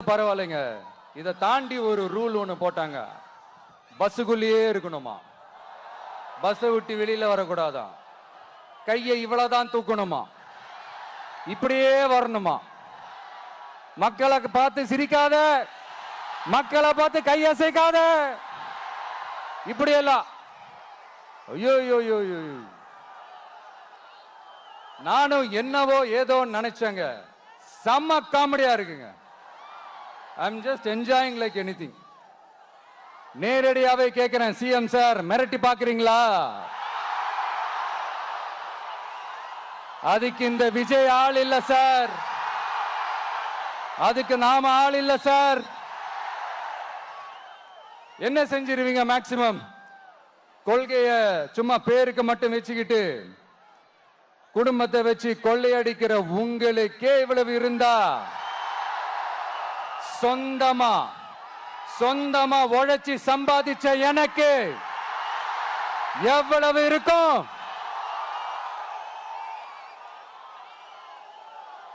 பரவாயில்லைங்க. இதை தாண்டி ஒரு ரூல் ஒண்ணு போட்டாங்க. பஸ்ஸுக்குள்ளேயே இருக்கணுமா, பஸ்ஸை விட்டு வெளியில வரக்கூடாதா, கையை இவ்வளவுதான் தூக்கணுமா, இப்படியே வரணுமா, மக்களை பார்த்து சிரிக்காத, மக்களை பார்த்து கையசைக்காத, இப்படி எல்லாம். ஐயோ ஐயோ ஐயோ, நானும் என்னவோ ஏதோ நினைச்சேங்க. செம்ம காமெடியா இருக்குங்க. I'm just enjoying like anything. நேரடியாவே கேட்கிறேன், சிஎம் சார் மிரட்டி பாக்குறீங்களா? அதுக்கு இந்த விஜய் ஆள் இல்ல சார், அதுக்கு நாம ஆள் இல்ல சார். என்ன செஞ்சிருவீங்க? மேக்சிமம் கொள்கைய சும்மா பேருக்கு மட்டும் வச்சுக்கிட்டு குடும்பத்தை வச்சு கொள்ளையடிக்கிற உங்களுக்கே இவ்வளவு இருந்தா, சொந்தமா உழைச்சி சம்பாதிச்ச எனக்கு எவ்வளவு இருக்கும்?